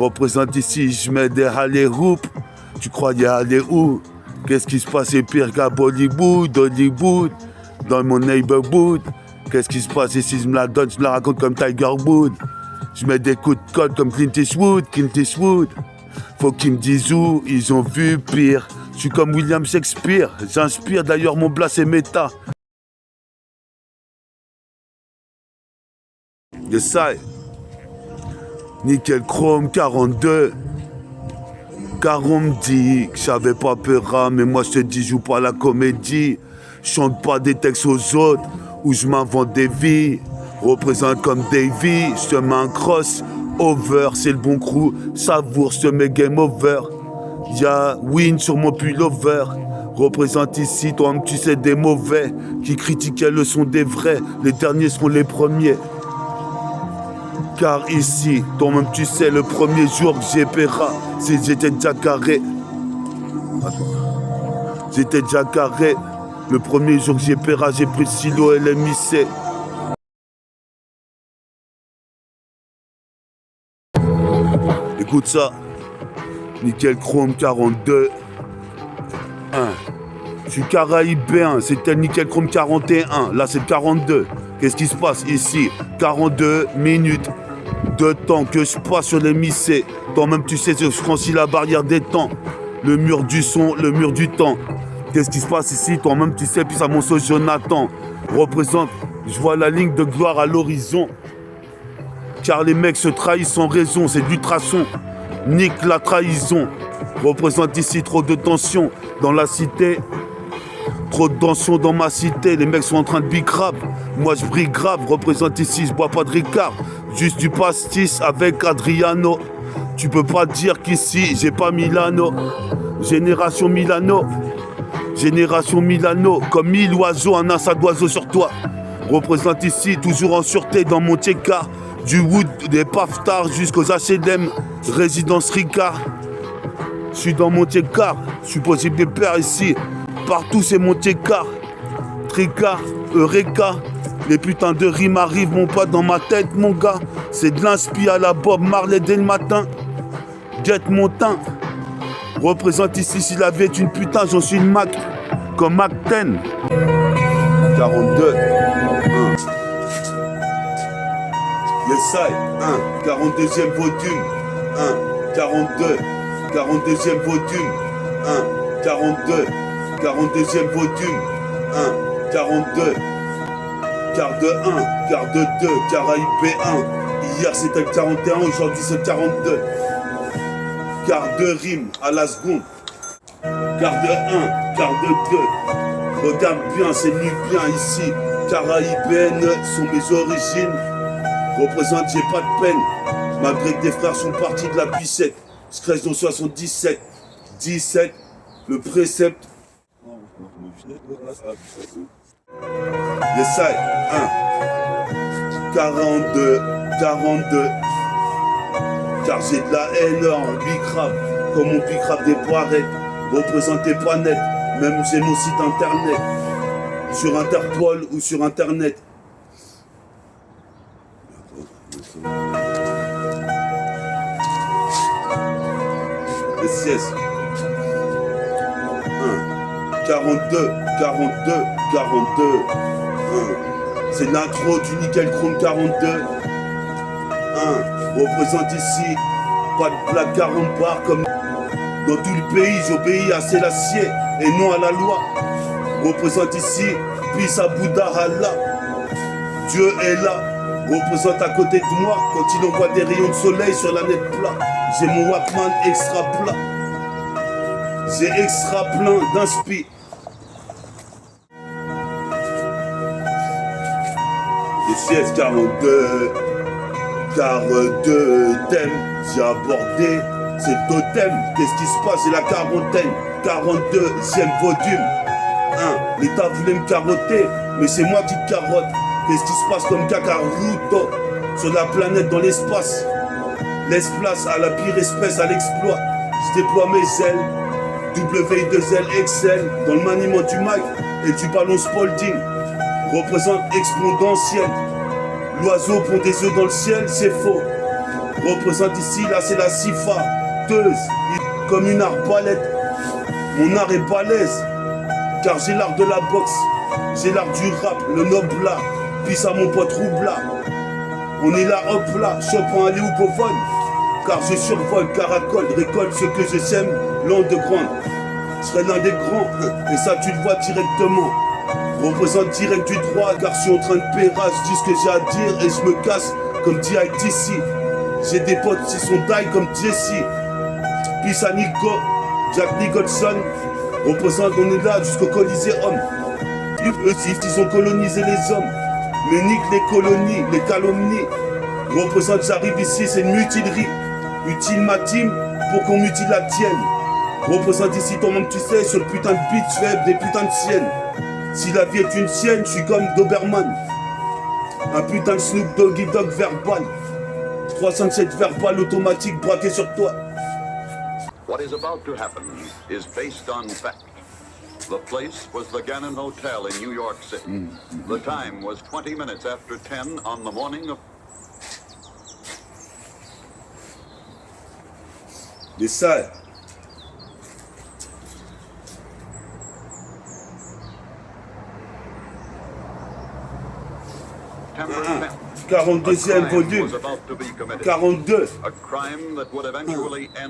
Représente ici, je mets des alley-hoops. Tu croyais aller où? Qu'est-ce qui se passait pire qu'à Bollywood, Hollywood, dans mon neighborhood? Qu'est-ce qui se passe ici? Je me la donne, je me la raconte comme Tiger Woods. Je mets des coups de code comme Clint Eastwood. Faut qu'ils me disent où, ils ont vu pire. Je suis comme William Shakespeare, j'inspire d'ailleurs mon blast et méta. Yes, I. Nickel Chrome 42. Car on me dit que j'avais pas peur, mais moi je te dis, joue pas la comédie. Chante pas des textes aux autres, où je m'invente des vies. Représente comme Davy, je te mets un cross over, c'est le bon crew. Savoure, je te mets game over. Y'a win sur mon pullover. Représente ici, toi-même tu sais des mauvais qui critiquaient le son des vrais. Les derniers seront les premiers. Car ici, toi-même tu sais, le premier jour que j'ai paiera, c'est j'étais déjà carré. J'étais déjà carré. Le premier jour que j'ai paiera, j'ai pris le silo et l'MIC. Écoute ça. Nickel Chrome 42. 1. Je suis caraïbéen, c'était le Nickel Chrome 41. Là, c'est 42. Qu'est-ce qui se passe ici? 42 minutes de temps que je passe sur les missés. Toi-même, tu sais, je franchis la barrière des temps. Le mur du son, le mur du temps. Qu'est-ce qui se passe ici? Toi-même, tu sais, puis ça, mon sauce Jonathan représente. Je vois la ligne de gloire à l'horizon. Car les mecs se trahissent sans raison, c'est de l'ultrason. Nique la trahison. Représente ici trop de tension dans la cité. Trop de tension dans ma cité, les mecs sont en train de bicrap. Moi je brille grave, représente ici, je bois pas de Ricard. Juste du pastis avec Adriano. Tu peux pas dire qu'ici j'ai pas Milano. Génération Milano. Génération Milano. Comme 1000 oiseaux, un assa d'oiseaux sur toi. Représente ici, toujours en sûreté dans mon Tcheka. Du Wood, des Paftar jusqu'aux HLM. Résidence Ricard. Je suis dans mon Tcheka. Je suis possible des pères ici. Partout c'est mon Tcheka. Tricard, Eureka. Les putains de rimes arrivent mon pote dans ma tête mon gars. C'est de l'inspi à la Bob Marley dès le matin. Get mon teint. Représente ici si la vie est une putain, j'en suis une Mac. Comme Mac 10. 42. 1. Yes I. 1. 42e volume. 1. 42. 42e volume. 1. 42. 42e volume. 1. 42. Quart de 1, quart de 2, Caraïbes 1. Hier c'était le 41, aujourd'hui c'est le 42. Quart de rime à la seconde. Quart de 1, quart de 2. Regarde bien, c'est nubien ici. Caraïbéennes sont mes origines. Représente, j'ai pas de peine. Malgré que des frères sont partis de la puissette. Je crèche dans 77. 17, le précepte. Yes, I. 1. 42, 42. Car j'ai de la haine en bicrave, comme on bicrave des poirettes. Représentez pas net, même j'ai mon site internet. Sur Interpol ou sur internet. Yes, yes. 1. 42, 42, 42. 1. C'est l'intro du Nickel Chrome 42. 1. Représente ici, pas de blague 40 bars comme dans tout le pays, j'obéis à Sélassié et non à la loi. Représente ici, peace à Bouddha Allah. Dieu est là, représente à côté de moi quand il envoie des rayons de soleil sur la net plat. J'ai mon Walkman extra plat. J'ai extra plein d'inspi. CS 42, 42 thèmes, j'ai abordé, c'est le totem. Qu'est-ce qui se passe? C'est la quarantaine, 42e volume. 1. L'État voulait me carotter, mais c'est moi qui te carotte. Qu'est-ce qui se passe comme Kakaruto sur la planète dans l'espace? Laisse place à la pire espèce, à l'exploit. Je déploie mes ailes, WI2L Excel, dans le maniement du mic et du ballon Spalding. Représente exponentiel. L'oiseau pond des œufs dans le ciel, c'est faux. Représente ici, là c'est la Sifa, teuse, comme une arbalète. Mon art est balèze, car j'ai l'art de la boxe, j'ai l'art du rap, le noble là, puis à mon pote Roubla. On est là, hop là, chopant aller où qu'au vol, car je survole, caracole, récolte ce que je sème, l'onde de grande. Je serai l'un des grands, et ça tu le vois directement. Représente direct du droit, car je suis en train de pérasse, je dis ce que j'ai à dire et je me casse comme D.I.T.C. J'ai des potes qui sont die comme Jesse. Puis à Nico, Jack Nicholson. Représente, on est là jusqu'au Coliseum. Ils ont colonisé les hommes. Mais nique les colonies, les calomnies. Représente, j'arrive ici, c'est une mutilerie. Utile ma team pour qu'on mutile la tienne. Représente ici ton monde, tu sais, sur le putain de beat, je fais des putains de siennes. Si la vie est une sienne, je suis comme Doberman. Un putain de Snoop Doggy Dogg verbal. 307 verbal automatique braqué sur toi. What is about to happen is based on fact. The place was the Gannon Hotel in New York City. The time was 20 minutes after 10 on the morning of... Les salles. 42e volume. 42.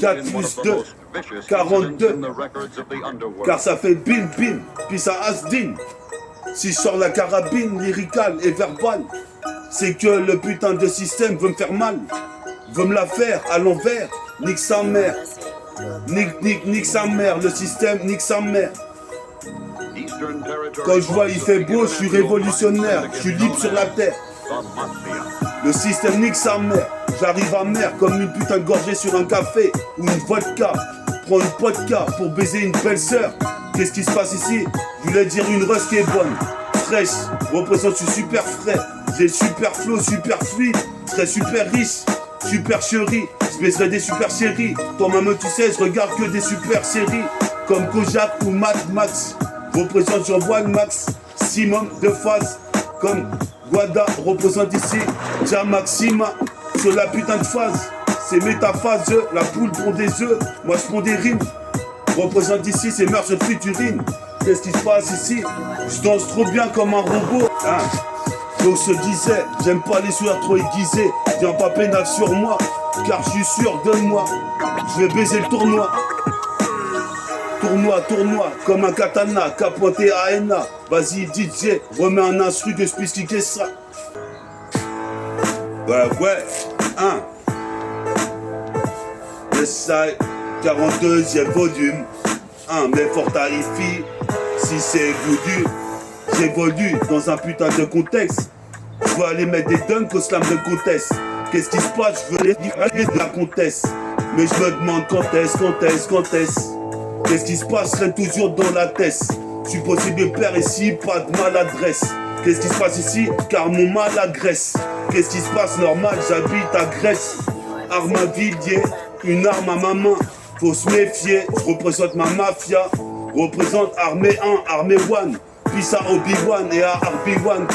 4 plus 2. 42. Car ça fait bim bim. Puis ça asdine. Si je sors la carabine lyricale et verbale, c'est que le putain de système veut me faire mal. Veut me la faire à l'envers. Nique sa mère. Nique sa mère. Le système nique sa mère. Quand je vois il fait beau, je suis révolutionnaire. Je suis libre sur la terre. Le système nique sa mère. J'arrive à mer comme une putain de gorgée sur un café ou une vodka. Prends une vodka pour baiser une belle sœur. Qu'est-ce qui se passe ici? Je voulais dire une rust qui est bonne. Fraîche, représente, je suis super frais. J'ai le super flow, super fluide. Je serais super riche, super chérie. Je baiserais des super séries. Toi-même tu sais, je regarde que des super séries. Comme Kojak ou Mad Max. Représente, j'envoie le maximum de phases. Comme Guada représente ici Jamaxima sur la putain de phase. C'est métaphaseux, la poule pond des œufs, moi je prends des rimes. Représente ici, c'est mœurs de futurine. Qu'est-ce qui se passe ici? Je danse trop bien comme un robot. Hein? Donc je disais, j'aime pas les sourires trop aiguisés. Viens pas pénal sur moi, car je suis sûr de moi. Je vais baiser le tournoi. Tournoi, comme un katana, qu'a pointé à Ena. Vas-y DJ, remets un instru que je puisse cliquer ça. Ouais, hein. Westside, 42e volume. Mais fort tarifie, si c'est voulu. J'évolue dans un putain de contexte. Je veux aller mettre des dunks au slam de contest. Qu'est-ce qui se passe? Je veux aller de la comtesse. Mais je me demande quand est-ce. Qu'est-ce qui se passe? Serait toujours dans la tête. Je suis possible de père ici, pas de maladresse. Qu'est-ce qui se passe ici? Car mon mal agresse. Qu'est-ce qui se passe? Normal, j'habite à Grèce. Arme à Villiers, une arme à ma main. Faut se méfier, je représente ma mafia. Représente armée 1, armée 1. Puis à Obi-Wan et à RB1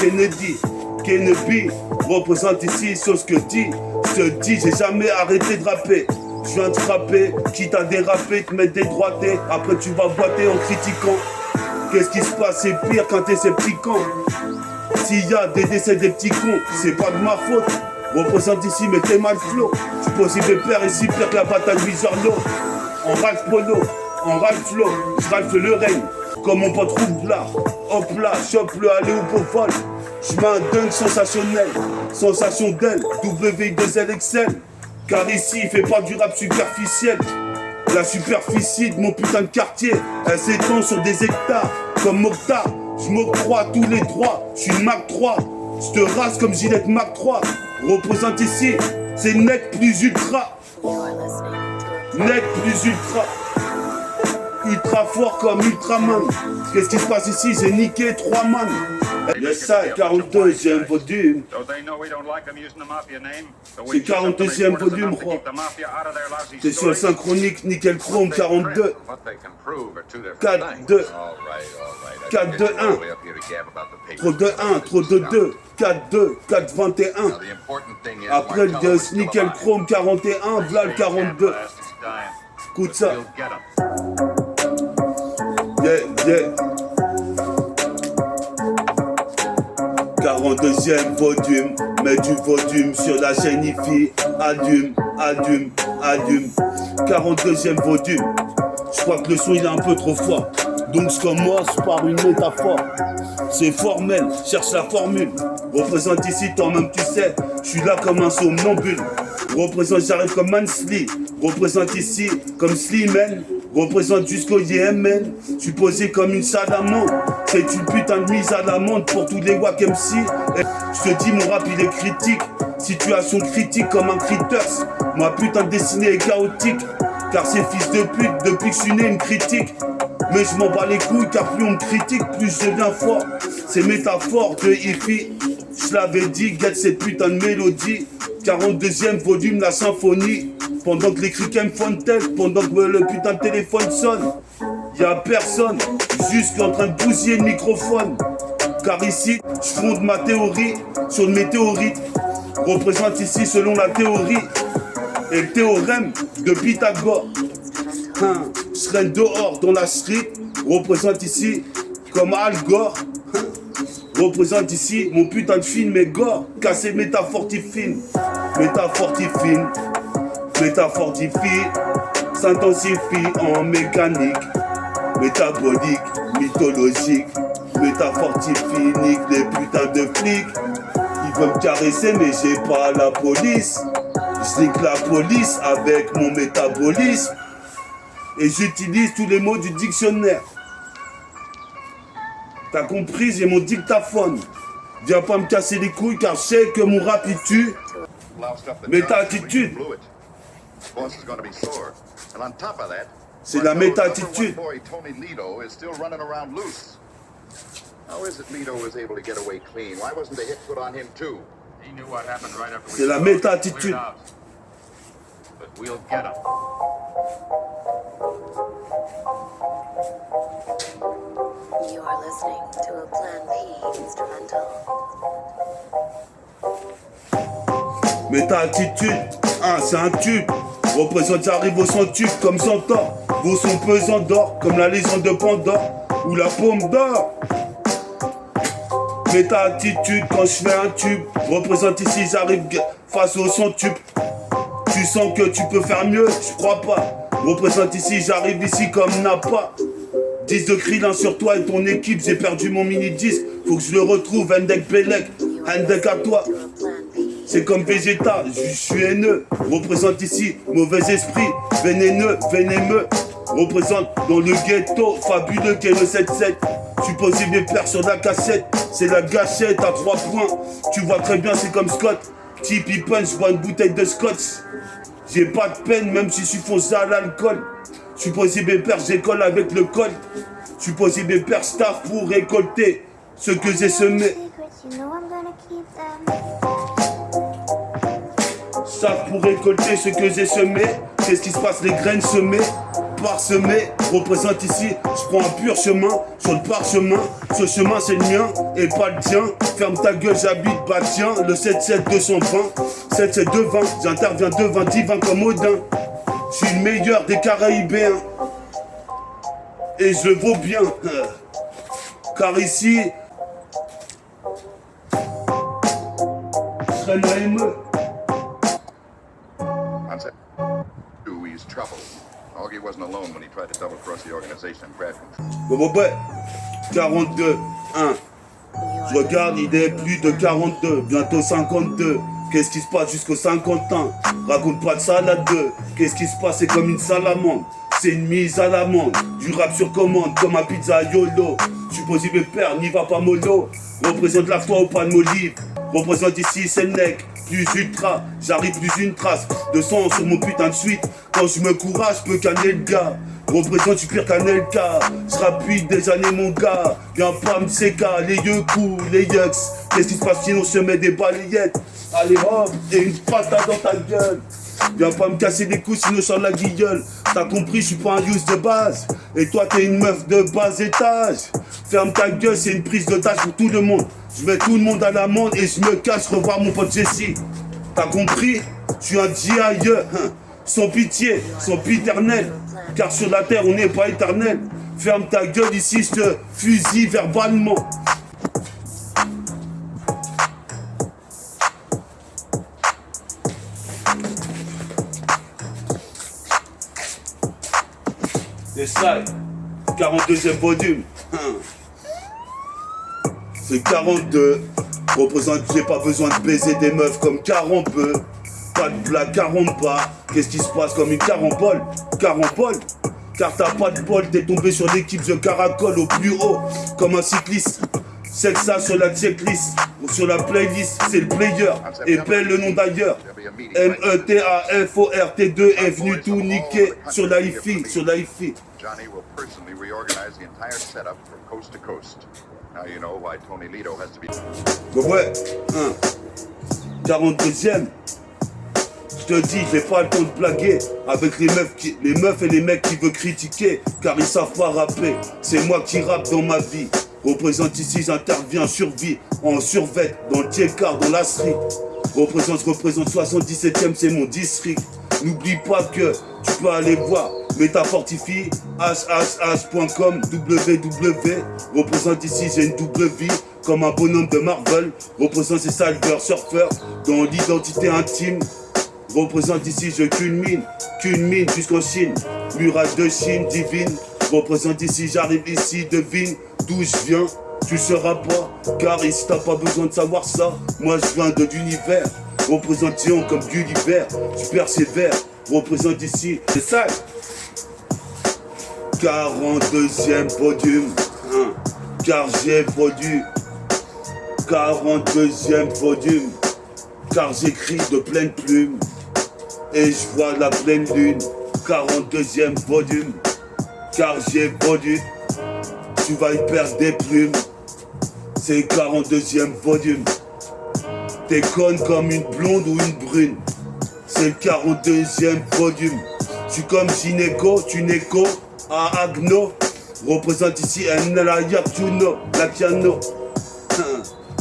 Kennedy. Représente ici sur ce que dit. Je te dis, j'ai jamais arrêté de rapper. Je viens de frapper, quitte à déraper, te mettre des droités. Après tu vas boiter en critiquant. Qu'est-ce qui se passe? C'est pire quand t'es sceptiquant. S'il y a des décès des petits cons, c'est pas de ma faute. Représente ici, mais t'es mal flow. Je suis possible de perdre ici, pire que la bataille Wizardo. En Ralph Polo, en Ralph Flow, je Ralph le règne. Comme mon pote Roubla. Hop là, chope le aller ou pour vol. Je mets un dunk sensationnel. Sensation d'elle, W2LXL. Car ici, il fait pas du rap superficiel. La superficie de mon putain de quartier, elle s'étend sur des hectares. Comme Mokhtar, je m'octroie tous les droits. Je suis Mac 3, je te rase comme Gillette Mac 3. Représente ici, c'est Nec plus ultra. Nec plus ultra. ultra fort comme Ultraman. Qu'est-ce qui se passe ici? J'ai niqué 3 man. Yes, ça, 42e volume. C'est 42e volume, roi. C'est sur le synchronique Nickel Chrome 42. 4-2. 4-2-1. Trop 2-1, trop 2-2. 4-2, 4-21. Après le Nickel Chrome 41, voilà le 42. Écoute ça. Yeah, yeah. 42e volume, mets du volume sur la chaîne IFI. Allume, allume, allume. 42e volume. Je crois que le son il est un peu trop fort. Donc je commence par une métaphore. C'est formel, cherche la formule. Représente ici, toi-même tu sais, je suis là comme un somnambule. Représente, j'arrive comme Mansly. Représente ici comme Slimane. Représente jusqu'au Yémen. Je suis posé comme une salamandre. C'est une putain de mise à l'amende pour tous les wack MC. Et je te dis, mon rap il est critique. Situation critique comme un Critters. Ma putain de destinée est chaotique. Car ces fils de pute, depuis que je suis né, ils me critiquent. Mais je m'en bats les couilles car plus on me critique, plus je deviens fort. C'est métaphore de hippie. Je l'avais dit, get cette putain de mélodie. 42e volume, la symphonie. Pendant que les criquets me font tête, pendant que le putain de téléphone sonne. Y'a personne, juste en train de bousiller le microphone. Car ici, je fonde ma théorie sur le météorite. Représente ici selon la théorie et le théorème de Pythagore. Je serai dehors dans la street, représente ici comme Al Gore. Représente ici mon putain de film est gore, cassé métaphortifine. Métaphortifine, métaphortifie, s'intensifie en mécanique. Métabolique, mythologique, métaphortifie, nique les putains de flics. Ils veulent me caresser mais j'ai pas la police. Je nique la police avec mon métabolisme. Et j'utilise tous les mots du dictionnaire. T'as compris, j'ai mon dictaphone. Viens pas me casser les couilles car je sais que mon rap il tue. Méta-attitude. C'est la méta-attitude. C'est la méta-attitude. You are listening to a Plan B instrumental. Méta-attitude, c'est un tube. Représente, j'arrive au centuple comme Centaure. Vos sons pesants d'or, comme la légende de Pandore ou la pomme d'or. Méta-attitude, quand je fais un tube. Représente ici, j'arrive face au centuple. Tu sens que tu peux faire mieux, je crois pas. Représente ici, j'arrive ici comme Napa. 10 de Krillin sur toi et ton équipe, j'ai perdu mon mini-disque. Faut que je le retrouve, Hendek Pelek, Hendek à toi. C'est comme Vegeta, je suis haineux. Représente ici, mauvais esprit, vénéneux, vénémeux. Représente dans le ghetto, fabuleux qu'est le 7-7. Je suis posé mes pères sur la cassette, c'est la gâchette à 3 points. Tu vois très bien, c'est comme Scott. Tipeee punch, je bois une bouteille de scotch. J'ai pas de peine, même si je suis foncé à l'alcool. Je suis posé mes pères, j'école avec le col. Je suis posé mes pères, staff pour récolter ce que j'ai semé. Staff pour récolter ce que j'ai semé. Qu'est-ce qui se passe? Les graines semées, parsemées. Représente ici, je prends un pur chemin sur le parchemin. Ce chemin c'est le mien et pas le tien. Ferme ta gueule, j'habite Batien. Le 7-7 220, 7-7 220. J'interviens devant divin comme Odin. Je suis le meilleur des Caraïbéens. Et je le vaux bien. Car ici, je serai l'AME. Bon, 42, 1. Je regarde, il est plus de 42, bientôt 52. Qu'est-ce qui se passe jusqu'aux 50 ans? Raconte pas de salade 2. Qu'est-ce qui se passe? C'est comme une salamande. C'est une mise à l'amende. Du rap sur commande, comme un pizza YOLO. Je suis posé mes pères, n'y va pas mollo. Représente la foi au pan d'olive. Représente ici, c'est le nec. plus ultra, j'arrive plus une trace de sang sur mon putain de suite. Quand je me courage, je peux canner le gars. Représente, tu pire qu'un LK. Je rappuie des années, mon gars. Viens pas me séca, les yeux coulent, les yucks. Qu'est-ce qui se passe sinon je mets des balayettes? Allez hop, et une patate dans ta gueule. Viens pas me casser les couilles sinon je sors la guilleule. T'as compris, je suis pas un use de base. Et toi t'es une meuf de bas étage. Ferme ta gueule, c'est une prise d'otage pour tout le monde. Je mets tout le monde à l'amende et je me cache revoir mon pote Jesse. T'as compris? Je suis un G.I.E. Sans pitié, sans piternel. Car sur la terre on n'est pas éternel. Ferme ta gueule ici, je te fusille verbalement. C'est ça, 42e podium. C'est 42. Représente, j'ai pas besoin de baiser des meufs comme 40 peu. Pas de blague, 40 pas. Qu'est-ce qui se passe comme une carambole? Carambole? Car t'as pas de bol, t'es tombé sur l'équipe, je caracole au plus haut, comme un cycliste. C'est que ça sur la checklist, ou sur la playlist, c'est le player, épelle le nom d'ailleurs. METAFORT2 est venu tout niquer sur la hi-fi, sur la hi-fi. Johnny will personally reorganize the entire setup from coast to coast. Now you know why Tony Lito has to be... Ouais, 42e. Je te dis, j'ai pas le temps de blaguer avec les meufs et les mecs qui veulent critiquer, car ils savent pas rapper. C'est moi qui rappe dans ma vie. Représente ici, j'interviens survie, en survêt, dans le tiers-quart, dans la street. Représente 77e, c'est mon district. N'oublie pas que tu peux aller voir Métafortifie, hhh.com, www. Représente ici, j'ai une double vie, comme un bonhomme de Marvel. Représente ces salveurs surfeurs, dans l'identité intime. Représente ici, je culmine jusqu'en Chine. Muraille de Chine divine. Représente ici, j'arrive ici, devine d'où je viens. Tu sauras pas, car ici t'as pas besoin de savoir ça. Moi je viens de l'univers. Représente Dion comme Gulliver. Je persévère. Représente ici, c'est ça. 42e podium. Car j'ai produit. 42e podium. Car j'écris de pleine plume. Et je vois la pleine lune. 42e podium. Car j'ai produit. Tu vas y perdre des plumes. C'est 42e podium. T'es conne comme une blonde ou une brune. C'est le 42e podium. Je suis comme Gineco, tu n'éco à Agno. Représente ici un Layakuno, la piano.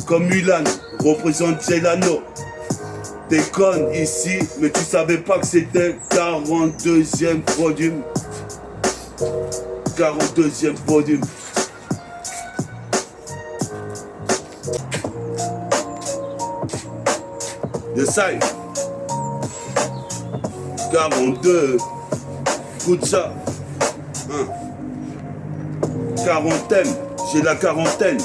Comme Mulan, représente Celano. T'es conne ici, mais tu savais pas que c'était 42e podium. 42e podium. The side 42. Écoute ça. Quarantaine. J'ai la quarantaine.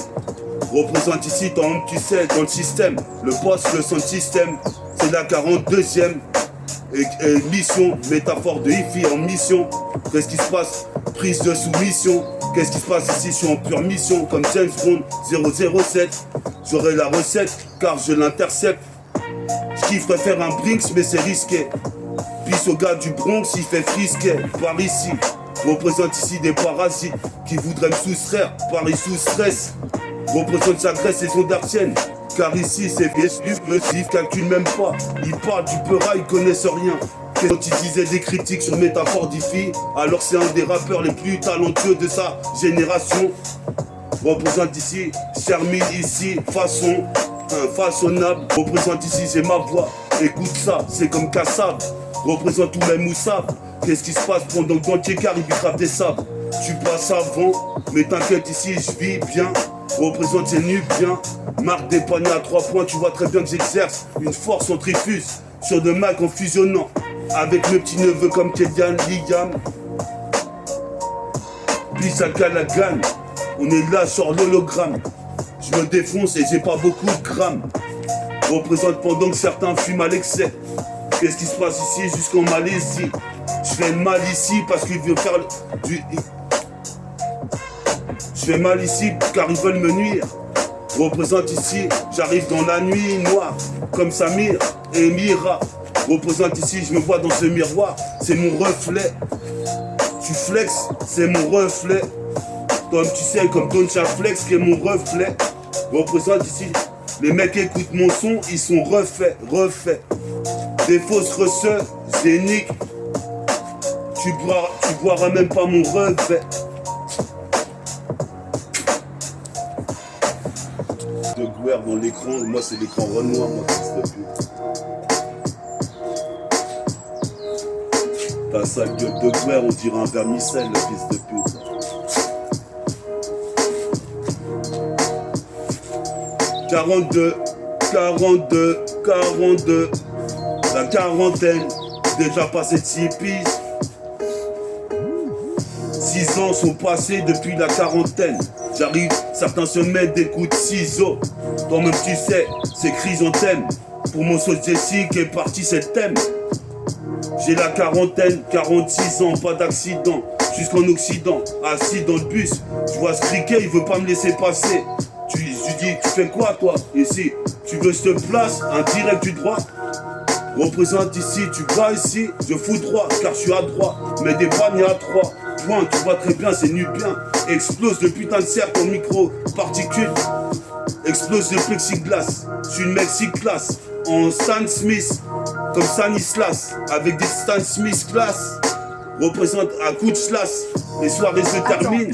Représente ici ton homme, tu sais, dans le système. Le poste, le son système. C'est la 42e. Et mission, métaphore de hi-fi en mission. Qu'est-ce qui se passe? Prise de soumission. Qu'est-ce qui se passe ici? Je suis en pure mission. Comme James Bond 007. J'aurai la recette car je l'intercepte. Je kifferais faire un Brinks mais c'est risqué. Pisse au gars du Bronx, il fait frisquet. Par ici, représente ici des parasites qui voudraient me soustraire. Paris sous stress. Représente sa graisse et son dartienne. Car ici c'est bien explosif, calcule même pas. Ils parlent du peura, ils connaissent rien. Quand il disait des critiques sur métaphore d'Ifi, alors c'est un des rappeurs les plus talentueux de sa génération. Représente ici, Chermine ici, façon, façonnable. Représente ici, c'est ma voix. Écoute ça, c'est comme Kassab. Représente tout même Moussab. Qu'est-ce qui se passe pendant que dans le Tchekar, il grave des sables. Tu passes avant, mais t'inquiète ici, je vis bien. Représente c'est nu bien. Marque des paniers à 3 points, tu vois très bien que j'exerce une force centrifuge sur de Mac en fusionnant avec mes petits neveux comme Kédian, Liam. Puis ça Calagan, on est là sur l'hologramme. Je me défonce et j'ai pas beaucoup de grammes. Représente pendant que certains fument à l'excès. Qu'est-ce qui se passe ici jusqu'en Malaisie? Je fais mal ici parce qu'ils veulent faire du... Je fais mal ici car ils veulent me nuire. Représente ici, j'arrive dans la nuit noire, comme Samir et Mira. Représente ici, je me vois dans ce miroir, c'est mon reflet. Tu flex, c'est mon reflet. Comme tu sais, comme Don Flex qui est mon reflet. Représente ici, les mecs écoutent mon son, ils sont refaits. Des fausses receux, zéniques. Tu boiras même pas mon revêt. De Guerre dans l'écran, moi c'est l'écran Renoir, moi fils de pute. Ta sale gueule de Guerre, on dirait un vermicelle, le fils de pute. « 42, 42, la quarantaine, déjà passé de 6 pistes. 6 ans sont passés depuis la quarantaine. J'arrive, certains se mettent des coups de ciseaux. Toi-même tu sais, c'est chrysanthème. Pour mon sauce Jessica est parti c'est thème. J'ai la quarantaine, 46 ans, pas d'accident. Jusqu'en Occident, assis dans le bus. Je vois ce criquet, il veut pas me laisser passer. Tu lui dis, tu fais quoi toi ici? Tu veux je te place, un direct du droit. Représente ici, tu vas ici, je fous droit, car je suis à droite. Mais des paniers à 3 points, tu vois très bien, c'est nu bien. Explose le putain de cercle en micro, particules. Explose le plexiglas, je suis une Mexiclass. En Stan Smith, comme Stanislas, avec des Stan Smith class. Représente un coup de slash, les soirées se terminent.